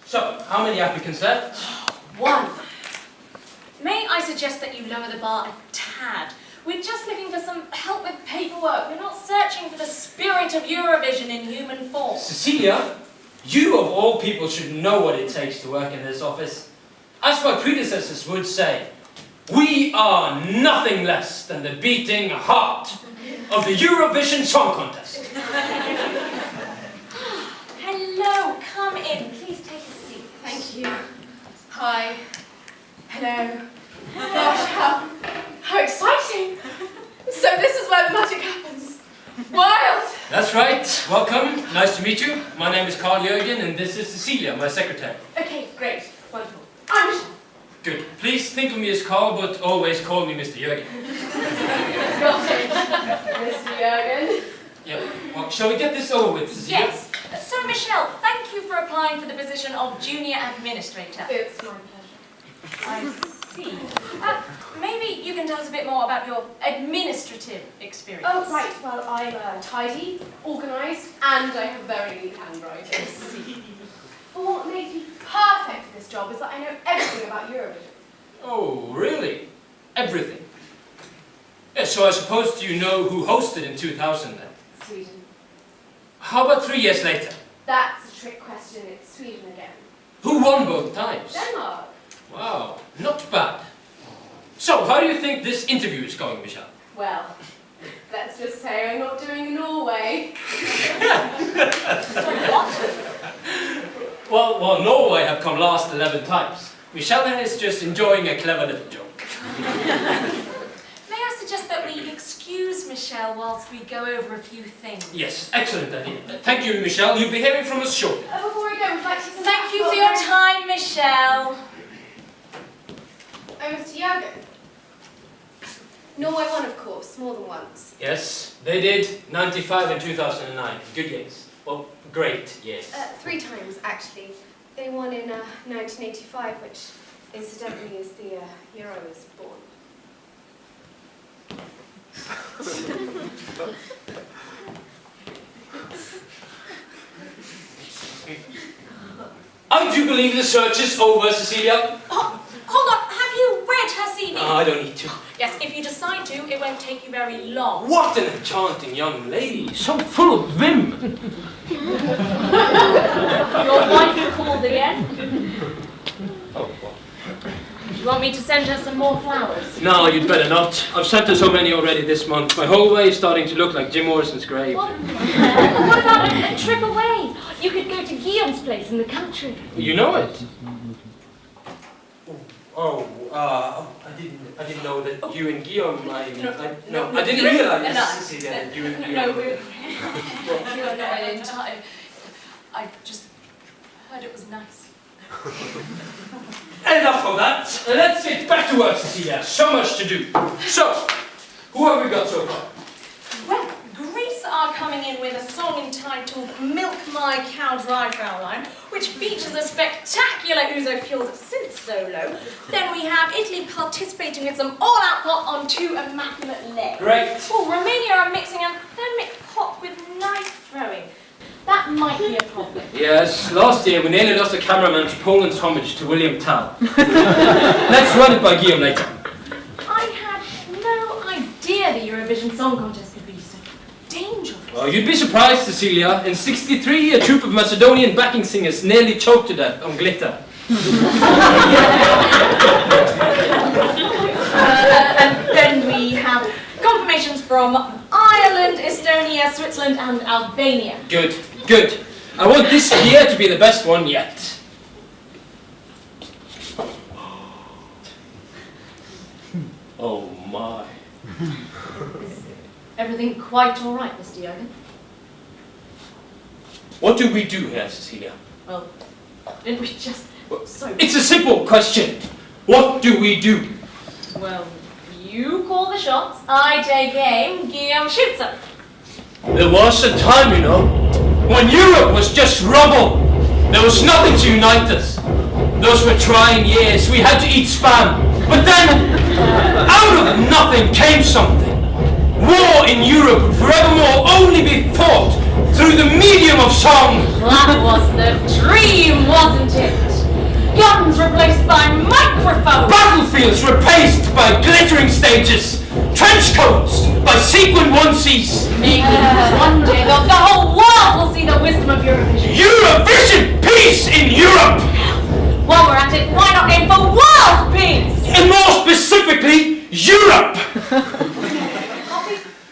So, how many applicants left? One. May I suggest that you lower the bar a tad? We're just looking for some help with paperwork. We're not searching for the spirit of Eurovision in human form. Cecilia, you of all people should know what it takes to work in this office. As my predecessors would say, we are nothing less than the beating heart of the Eurovision Song Contest. Hello, come in. Please take a seat. Thank you. Hi. Hello. Gosh, how exciting! So this is where the magic happens. Wild! That's right. Welcome. Nice to meet you. My name is Juriaan and this is Cecilia, my secretary. Okay, great. Wonderful. I'm Michelle. Good. Please think of me as Carl, but always call me Mr. Jurgen. Got it. Mr. Jurgen. Yep. Well, shall we get this over with, Cecilia? Yes. So, Michelle, thank you for applying for the position of junior administrator. It's my pleasure. I see. Maybe you can tell us a bit more about your administrative experience. Oh, right. Well, I'm tidy, organised, and I have very neat handwriting. But what makes me perfect for this job is that I know everything about Eurovision. Oh, really? Everything? Yeah, so I suppose you know who hosted in 2000 then? Sweden. How about 3 years later? That's a trick question. It's Sweden again. Who won both times? Denmark. Wow, not bad. So, how do you think this interview is going, Michelle? Well, let's just say I'm not doing Norway. Well, Norway have come last 11 times. Michelle is just enjoying a clever little joke. May I suggest that we excuse Michelle whilst we go over a few things? Yes, excellent idea. Thank you, Michelle. You'll be hearing from us shortly. Before we go, would like to Thank you for your time, Michelle. Oh, Mr. Jurgen. Norway won, of course, more than once. Yes, they did. 95 and 2009. Good years. Well, great years. 3 times, actually. They won in 1985, which incidentally is the year I was born. I do believe the search is over, Cecilia. Oh, hold on, have you read her CV? I don't need to. Yes, if you decide to, it won't take you very long. What an enchanting young lady, so full of vim. Your wife called again? Oh, well. Do you want me to send her some more flowers? No, you'd better not. I've sent her so many already this month. My whole way is starting to look like Jim Morrison's grave. What about a trip away? You could go to Guillaume's place in the country. You know it? I didn't know that you and Guillaume, I didn't realize, Cecilia, that you and Guillaume. No, you're not an entire... I just heard it was nice. Enough of that. Let's get back to work, Cecilia. So much to do. So, who have we got so far? Well, Greece are coming in with a song entitled Milk My Cow Dry, Fraulein, which features a spectacular Uzo Fuels synth solo. Then we have Italy participating with some all-out pop on 2 immaculate legs. Great. Oh, Romania are mixing anthemic pop with knife throwing. That might be a problem. Yes, last year we nearly lost a cameraman to Poland's homage to William Tell. Let's run it by Guillaume later. I had no idea the Eurovision Song Contest could be so dangerous. Well, you'd be surprised, Cecilia. In '63, a troupe of Macedonian backing singers nearly choked to death on glitter. And then we have confirmations from Ireland, Estonia, Switzerland and Albania. Good, good. I want this year to be the best one yet. Oh my. Is everything quite all right, Mr. Jurgen? What do we do here, Cecilia? Well, didn't we just... So... It's a simple question. What do we do? Well, you call the shots, I take aim, Guillaume shoots them. There was a time, you know, when Europe was just rubble. There was nothing to unite us. Those were trying years. We had to eat spam. But then, out of nothing came something. War in Europe would forevermore only be fought through the medium of song. That was the dream, wasn't it? Guns replaced by microphones. Battlefields replaced by glittering stages. Trench coats by sequin onesies. Maybe one day the whole world will see the wisdom of Eurovision. Eurovision! Peace in Europe! While we're at it, why not aim for world peace? And more specifically, Europe!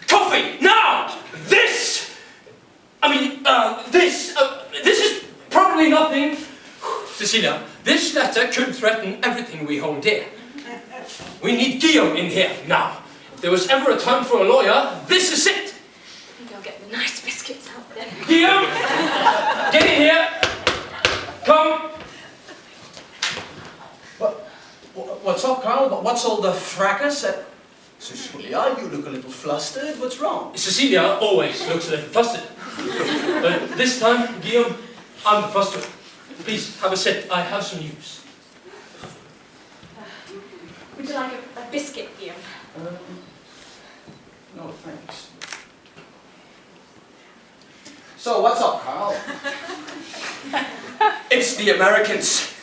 Coffee! Now! This is probably nothing. Cecilia, this letter could threaten everything we hold dear. We need Guillaume in here now. If there was ever a time for a lawyer, this is it. I think I'll get the nice biscuits out there. Guillaume! Get in here! Come! What's up, Carl? What's all the fracas? Cecilia, you look a little flustered. What's wrong? Cecilia always looks a little flustered. But this time, Guillaume, I'm the flustered. Please, have a sit. I have some news. Would you like a biscuit, Guillaume? No, thanks. So, what's up, Carl? It's the Americans.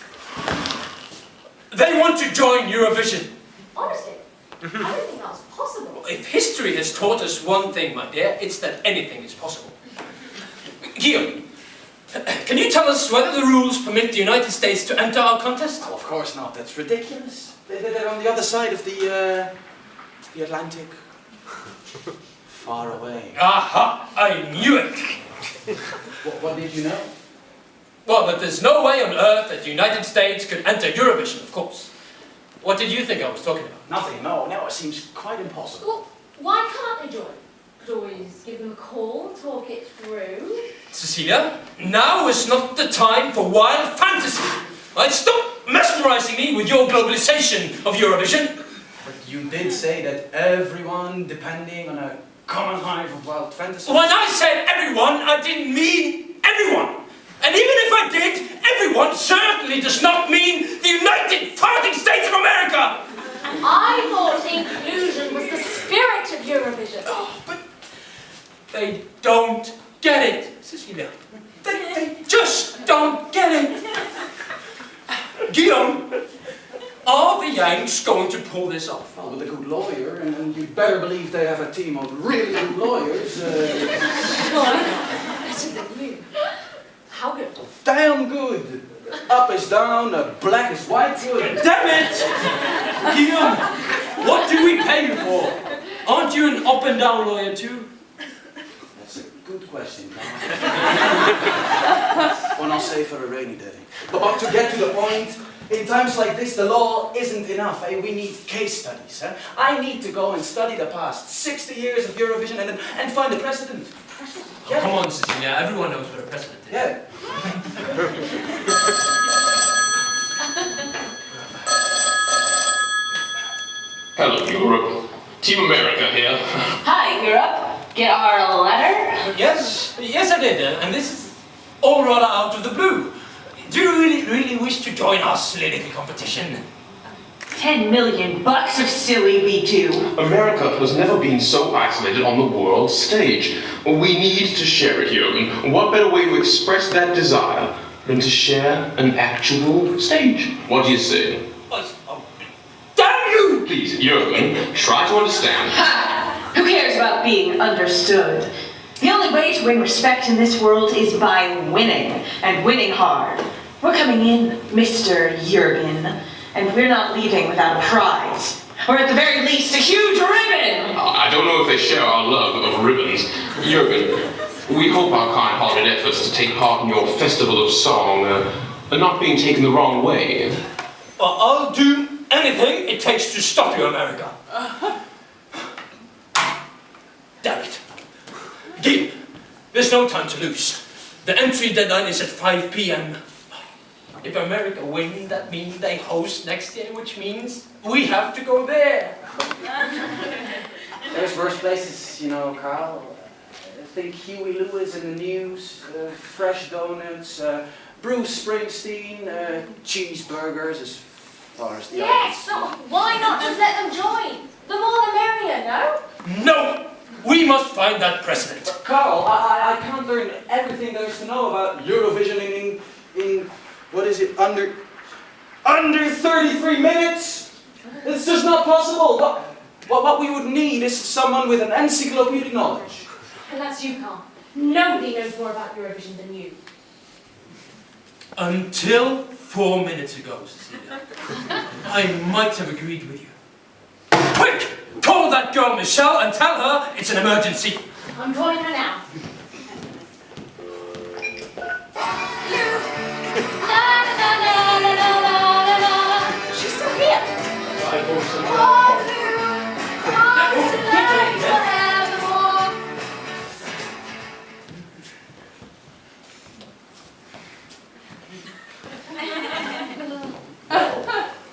They want to join Eurovision. Honestly, I don't think that's possible. If history has taught us one thing, my dear, it's that anything is possible. Guillaume, can you tell us whether the rules permit the United States to enter our contest? Oh, of course not. That's ridiculous. They're on the other side of the Atlantic. Far away. Aha! I knew it! What did you know? Well, that there's no way on earth that the United States could enter Eurovision, of course. What did you think I was talking about? Nothing. No, it seems quite impossible. Well, why can't they join? Could always give them a call, talk it through. Cecilia, now is not the time for wild fantasy. Right? Stop mesmerizing me with your globalization of Eurovision. But you did say that everyone depending on a common hive of wild fantasy. When I said everyone, I didn't mean everyone. And even if I did, everyone certainly does not mean the United Farting States of America! And I thought inclusion was the spirit of Eurovision. Oh, but they don't get it, Cecilia. They just don't get it. Guillaume, are the Yanks going to pull this off? Well, with a good lawyer, and you better believe they have a team of really good lawyers. Better than you. How good? Damn good. Up is down, black is white. Good. Damn it! Guillaume, what do we pay you for? Aren't you an up and down lawyer too? That's a good question, Carl. One I'll save for a rainy day. But to get to the point, in times like this, the law isn't enough. Eh? We need case studies. Eh? I need to go and study the past 60 years of Eurovision and find a precedent. Oh, come on, Cecilia. Everyone knows what a precedent is. Yeah. Hello, Europe. Team America here. Hi, Europe. Get our letter? Yes, I did. And this is all rather out of the blue. Do you really wish to join our silly little competition? $10 million of silly we do. America has never been so isolated on the world stage. We need to share it, Jurgen. What better way to express that desire than to share an actual stage? What do you say? Oh, damn you! Please, Jurgen, try to understand. Ha! Who cares about being understood? The only way to win respect in this world is by winning, and winning hard. We're coming in, Mr. Jurgen, and we're not leaving without a prize. Or at the very least, a huge ribbon! I don't know if they share our love of ribbons. Jurgen, we hope our kind-hearted efforts to take part in your festival of song are not being taken the wrong way. Well, I'll do anything it takes to stop you, America. Damn it. Gil, there's no time to lose. The entry deadline is at 5 p.m. If America wins, that means they host next year, which means we have to go there. There's worse places, you know, Carl. I think Huey Lewis in the news, fresh donuts, Bruce Springsteen, cheeseburgers as far as the Yes, so why not just let them join? The more the merrier, no? No! We must find that precedent. Carl, I can't learn everything there is to know about Eurovision in what is it, under 33 minutes? It's just not possible. What we would need is someone with an encyclopedic knowledge. And that's you, Carl. Nobody knows more about Eurovision than you. Until 4 minutes ago, Cecilia, I might have agreed with you. Quick! Call that girl Michelle and tell her it's an emergency. I'm calling her now. She's still here.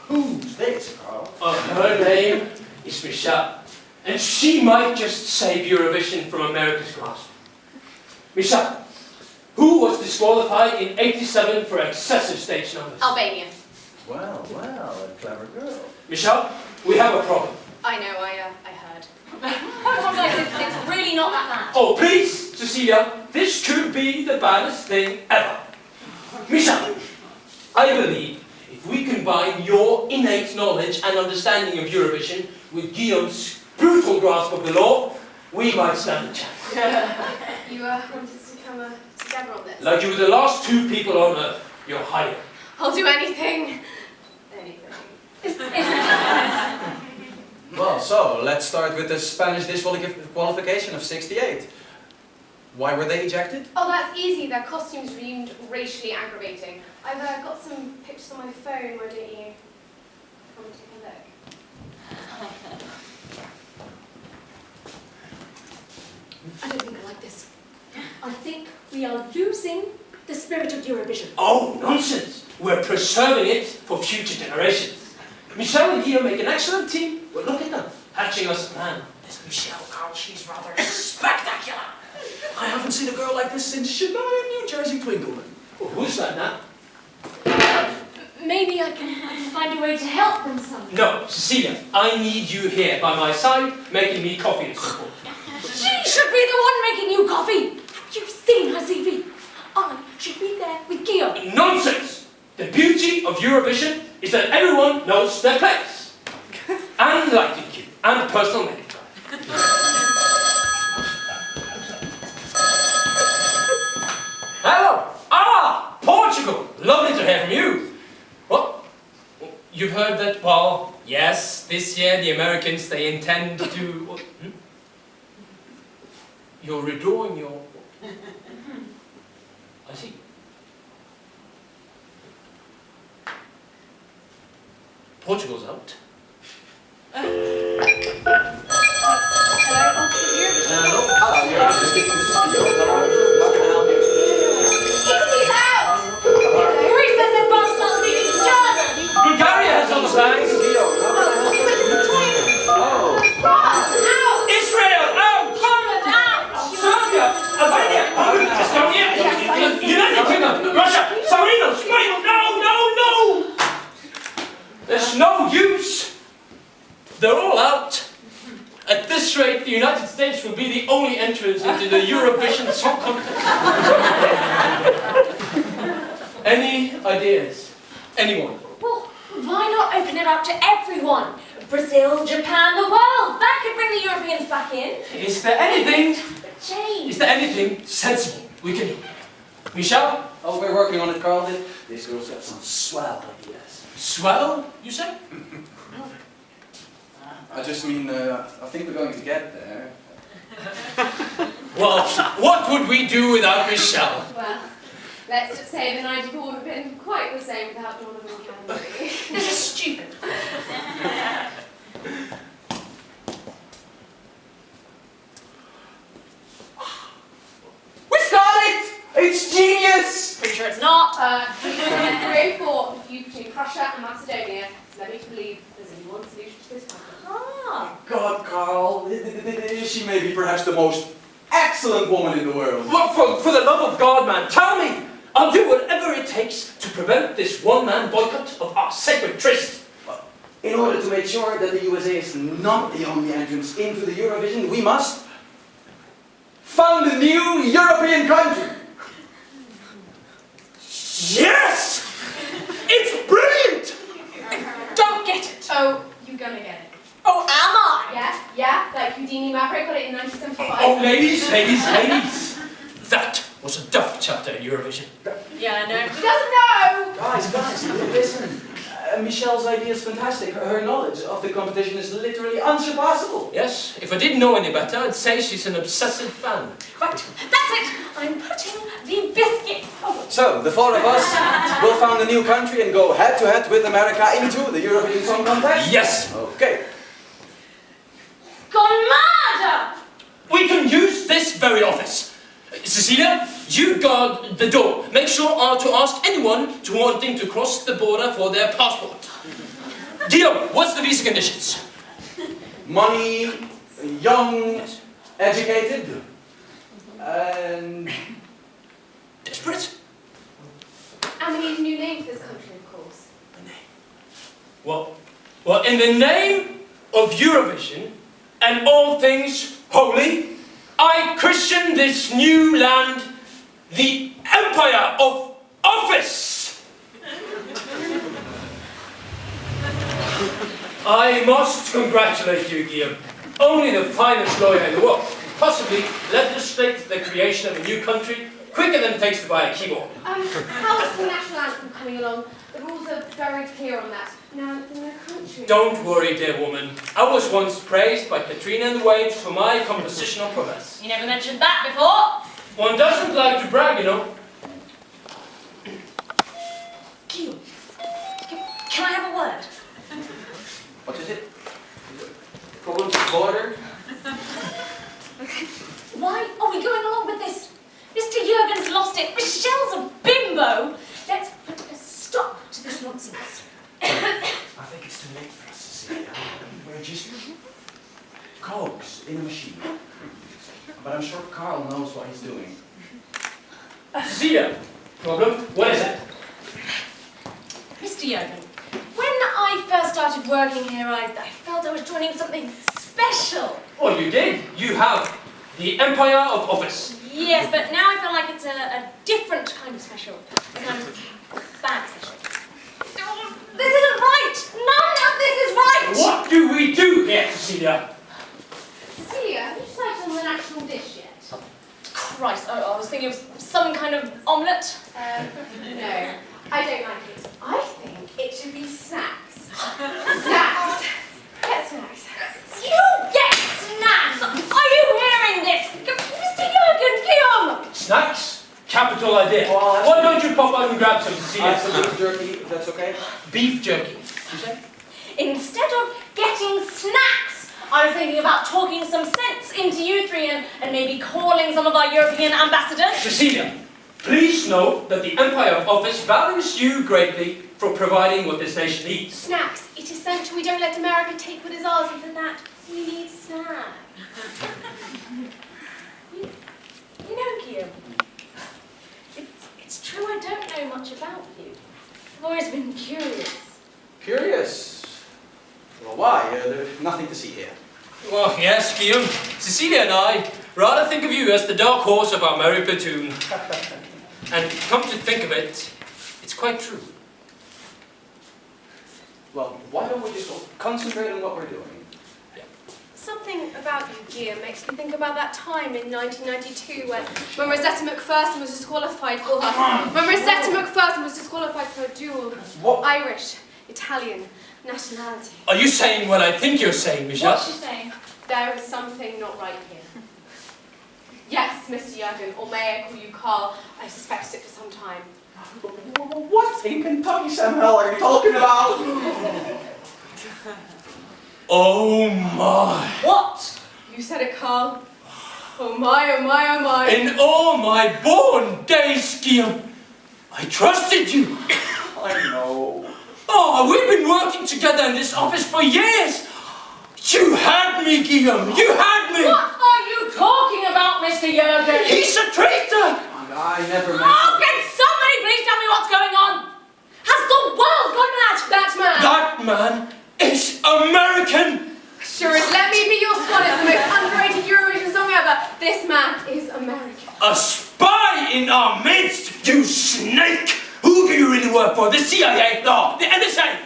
Who's this, Carl? Her name is Michelle, and she might just save Eurovision from America's grasp. Michelle, who was disqualified in '87 for excessive stage numbers? Albania. Well, a clever girl. Michelle, we have a problem. I know, I heard. It's really not that bad. Oh, please, Cecilia, this could be the baddest thing ever. Michelle, I believe if we combine your innate knowledge and understanding of Eurovision with Guillaume's brutal grasp of the law, we might stand a chance. You want us to come together on this? Like you were the last two people on Earth, you're hired. I'll do anything. Well, so let's start with the Spanish disqualification of '68. Why were they ejected? Oh, that's easy. Their costumes were deemed racially aggravating. I've got some pictures on my phone. Why don't you come and take a look? I don't think I like this. I think we are losing the spirit of Eurovision. Oh, nonsense! We're preserving it for future generations. Michelle and Guillaume make an excellent team, but look at them, hatching us a plan. This Michelle, Carl, she's rather spectacular. I haven't seen a girl like this since Shania New Jersey Twinkleman. Oh, who's that now? Maybe I can find a way to help them somehow. No, Cecilia, I need you here by my side, making me coffee and so forth. She should be the one making you coffee. You've seen her CV. I should be there with Guillaume. Nonsense! The beauty of Eurovision is that everyone knows their place. And lighting cue, and personal makeup. Hello! Ah! Portugal! Lovely to hear from you. What? You've heard that, well, yes, this year the Americans, they intend to... Hmm? You're redrawing your... I see. Portugal's out. Hello, Hello, you're speaking to Cecilia. How can I help you? Italy's out! Greece says their boss not speaking German. Bulgaria has all the flags. France out! Israel out. Poland out. Serbia, Albania, Hungary, Estonia, United Kingdom, Russia, San Marino, Spain. No! There's no use. They're all out. At this rate, the United States will be the only entrance into the Eurovision Song Contest. Any ideas? Anyone? Well, why not open it up to everyone? Brazil, Japan, the world. That could bring the Europeans back in. Is there anything Change. sensible we can do? Michelle? Oh, we're working on it, Carl. This girl's got some swell ideas. Swell, you say? I just mean, I think we're going to get there. Well, what would we do without Michelle? Well, let's just say the 94 would have been quite the same without Donovan Kennedy. This is stupid. We got it! It's genius! Pretty sure it's not. He's from 304, the feud between Prussia and Macedonia, so let me believe there's only one solution to this problem. Ah. God, Carl, she may be perhaps the most excellent woman in the world. Look, for the love of God, man, tell me! I'll do whatever it takes to prevent this one-man boycott of our sacred tryst. In order to make sure that the USA is not the only entrance into the Eurovision, we must found a new European country. Yes! It's brilliant! Don't get it. Oh, you're gonna get it. Oh, am I? Yeah, like Houdini Maverick got it in 1975. Oh, ladies. That was a duff chapter in Eurovision. Yeah, I know. He doesn't know! Guys, listen. Michelle's idea is fantastic. Her knowledge of the competition is literally unsurpassable. Yes, if I didn't know any better, I'd say she's an obsessive fan. Right, that's it. I'm putting the biscuits forward. So, the four of us will found a new country and go head-to-head with America into the Eurovision Song Contest? Yes! Okay. Gone mad! We can use this very office. Cecilia, you guard the door. Make sure to ask anyone wanting to cross the border for their passport. Guillaume, what's the visa conditions? Money, young, educated, and... Desperate? And we need a new name for this country, of course. Well, in the name of Eurovision and all things holy, I christen this new land the Empire of Office. I must congratulate you, Guillaume. Only the finest lawyer in the world could possibly legislate the creation of a new country quicker than it takes to buy a keyboard. How's the national anthem coming along? The rules are very clear on that. Now, in the country... Don't worry, dear woman. I was once praised by Katrina and the Waves for my compositional prowess. You never mentioned that before. One doesn't like to brag, you know. Guillaume, can I have a word? What is it? Problem with border? Why are we going along with this? Mr. Jurgen's lost it. Michelle's a bimbo. Let's put a stop to this nonsense. I think it's too late for us, Cecilia. We're just cogs in a machine. But I'm sure Carl knows what he's doing. Cecilia, problem? What is it? Mr. Jurgen, when I first started working here, I felt I was joining something special. Oh, you did? You have the Empire of Office. Yes, but now I feel like it's a different kind of special. A kind of bad special. This isn't right! None of this is right! What do we do here, Cecilia? Cecilia, have you decided on the national dish yet? Christ, I was thinking of some kind of omelette. No, I don't like it. I think it should be snacks. Snacks. Get snacks. You get snacks! Are you hearing this? Mr. Jurgen, Guillaume! Snacks? Capital idea. Well, Why don't you pop out and grab some, Cecilia? Some beef jerky, if that's okay? Beef jerky, you say? Instead of getting snacks, I was thinking about talking some sense into you three and maybe calling some of our European ambassadors. Cecilia, please know that the Empire of Office values you greatly for providing what this nation needs. Snacks. It is essential we don't let America take what is ours, and for that, we need snacks. You know, Guillaume, it's true I don't know much about you. I've always been curious. Curious? Well, why? There's nothing to see here. Well, yes, Guillaume. Cecilia and I rather think of you as the dark horse of our merry platoon. And come to think of it, it's quite true. Well, why don't we just concentrate on what we're doing? Something about you, Guillaume, makes me think about that time in 1992 when Rosetta McPherson was disqualified for her dual What? Irish, Italian nationality. Are you saying what I think you're saying, Michelle? What's she saying? There is something not right here. Yes, Mr. Jurgen, or may I call you Carl? I've suspected it for some time. What in Kentucky, Samuel, are you talking about? Oh my! What? You said it, Carl. Oh my, oh my, oh my. In all my born days, Guillaume, I trusted you. I know. Oh, we've been working together in this office for years. You had me, Guillaume. You had me. What are you talking about, Mr. Jurgen? He's a traitor. I never meant Oh, can somebody please tell me what's going on? Has the world gone mad? That man. That man is American. Sure is. Let Me Be Your Swan is the most underrated Eurovision song ever. This man is American. A spy in our midst, you snake! Who do you really work for? The CIA? No, the NSA?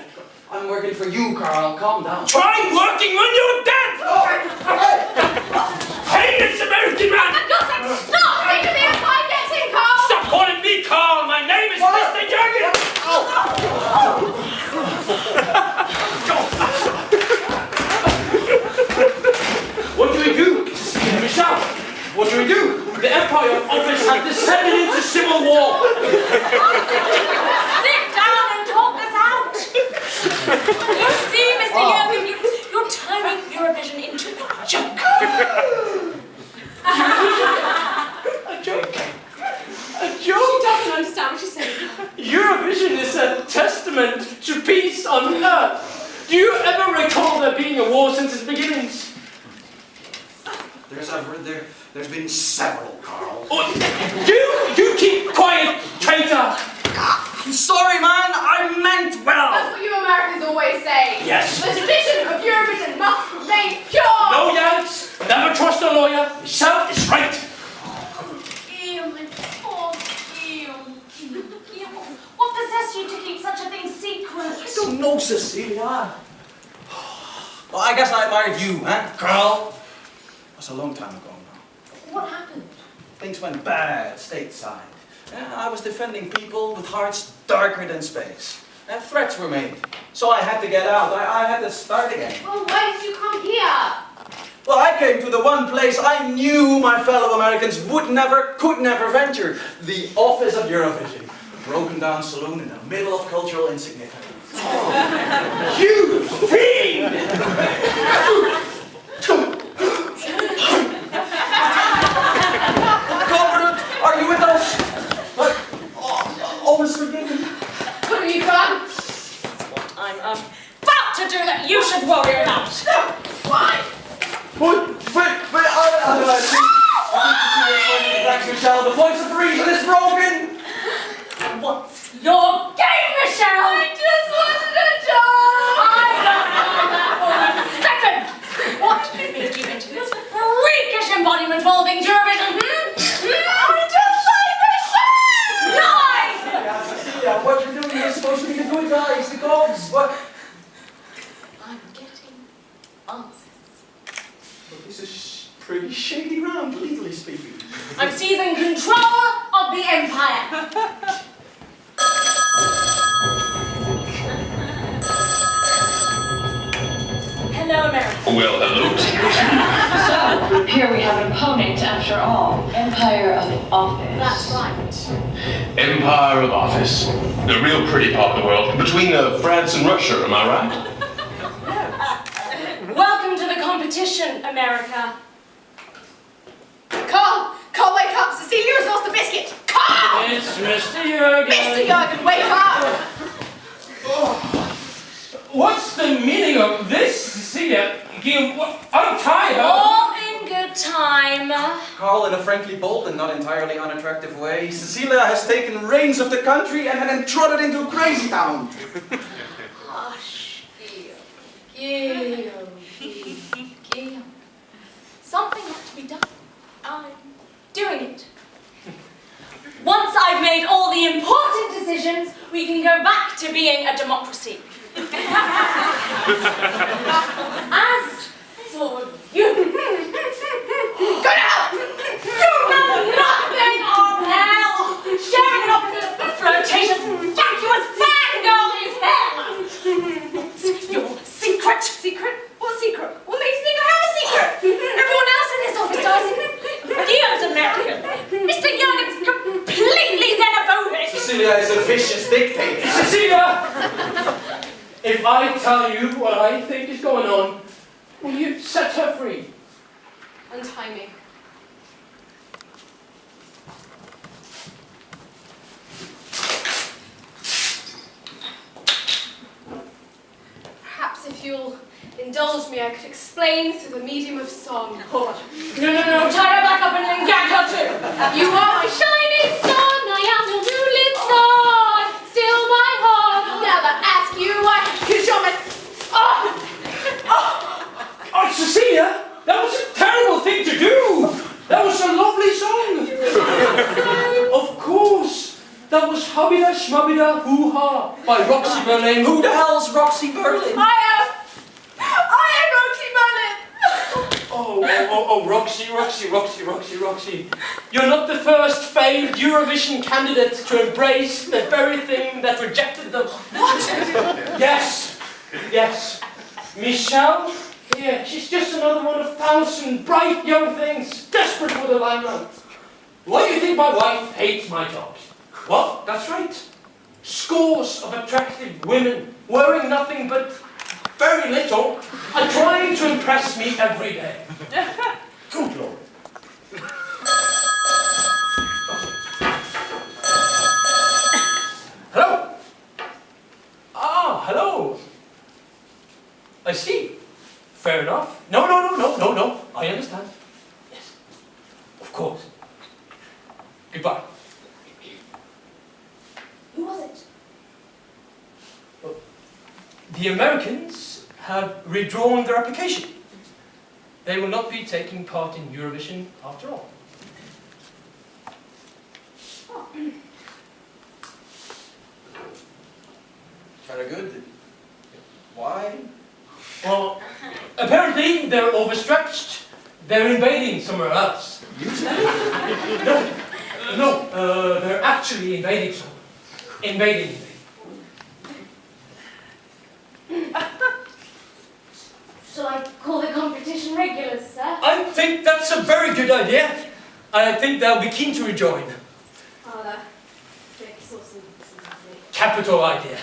I'm working for you, Carl. Calm down. Try working when you're dead! Hey, this American man! Stop! Think of the Empire getting, Carl! Stop calling me Carl! My name is Mr. Jurgen! What do we do? Michelle, what do we do? The Empire office has descended into civil war. Sit down and talk this out. You see, Mr. Jurgen, you're turning Eurovision into a joke. A joke? A She joke? doesn't understand what she's saying. Eurovision is a testament to peace on earth. Do you ever recall there being a war since its beginnings? There's been several, Carl. Oh, you keep quiet, traitor! I'm sorry, man. I meant well. That's what you Americans always say. Yes. The tradition of Eurovision must remain pure. No, Jans! Never trust a lawyer. Michelle is right. Guillaume, my poor Guillaume. Guillaume, what possessed you to keep such a thing secret? I don't know, Cecilia. Well, I guess I admired you, huh, Carl? That's a long time ago now. What happened? Things went bad stateside. I was defending people with hearts darker than space. And threats were made. So I had to get out. I had to start again. Well, why did you come here? Well, I came to the one place I knew my fellow Americans could never venture. The office of Eurovision. A broken down saloon in the middle of cultural insignificance. You fiend! Comrade, are you with us? But, always forgiven. What have you done? I'm about to do that you should worry about. Why? Michelle, the voice of reason is broken. What's your game, Michelle? I just wanted a job. I don't know that for a second. What made you into this freakish embodiment involving Eurovision? I just like the show. Lies! Cecilia, what you're doing is supposed to be the good guys, the gods. What? I'm getting answers. Well, this is pretty shady round, legally speaking. I'm seizing control of the Empire. Hello, America. Well, hello. So, here we have an opponent after all. Empire of Office. That's right. Empire of Office. A real pretty part of the world. Between France and Russia, am I right? Welcome to the competition, America. Carl, wake up. Cecilia has lost the biscuit. Carl! It's Mr. Jurgen. Mr. Jurgen, wake up. What's the meaning of this, Cecilia? Untie her! All in good time. Carl, in a frankly bold and not entirely unattractive way, Cecilia has taken reins of the country and then trotted into crazy town. Hush, Guillaume. Something has to be done. I'm doing it. Once I've made all the important decisions, we can go back to being a democracy. As for you, go now! You know nothing of hell! Sharing an office with a flirtatious, vacuous fangirl is hell! What's your secret? Secret? What secret? What makes you think I have a secret? Everyone else in this office does. Guillaume's American. Mr. Jurgen's completely xenophobic. Cecilia is a vicious dictator. Cecilia! If I tell you what I think is going on, will you set her free? Untie me. Perhaps if you'll indulge me, I could explain through the medium of song. No, tie her back up and then gag her too. You are my shining sun, I am your moonlit star. Still my heart will never ask you why. 'Cause you're my... Oh, Cecilia! That was a terrible thing to do! That was a lovely song! Of course! That was Hubbida Schmubbida Hoo Ha by Roxy Berlin. Who the hell's Roxy Berlin? I am Roxy Berlin. Oh, Roxy. You're not the first failed Eurovision candidate to embrace the very thing that rejected them. What? Yes. Michelle, yeah, she's just another one of 1,000 bright young things, desperate for the limelight. Why do you think my wife hates my jobs? Well, that's right. Scores of attractive women wearing nothing but very little are trying to impress me every day. Good Lord. Hello? Ah, hello. I see. Fair enough. No. I understand. Yes. Of course. Goodbye. Who was it? The Americans have withdrawn their application. They will not be taking part in Eurovision after all. Oh. Very good. Why? Well, apparently they're overstretched. They're invading somewhere else. No, they're actually invading somewhere. Invading. Shall I call the competition regulars, sir? I think that's a very good idea. I think they'll be keen to rejoin. Oh, that Jake's awesome. Capital idea.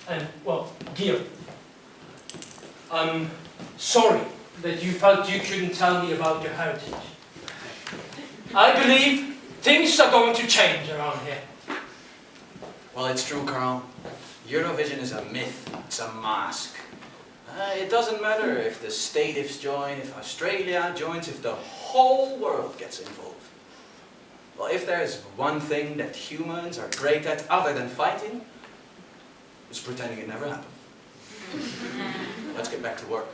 And, well, Guillaume, I'm sorry that you felt you couldn't tell me about your heritage. I believe things are going to change around here. Well, it's true, Carl. Eurovision is a myth. It's a mask. It doesn't matter if the statives join, if Australia joins, if the whole world gets involved. Well, if there's one thing that humans are great at other than fighting, it's pretending it never happened. Let's get back to work.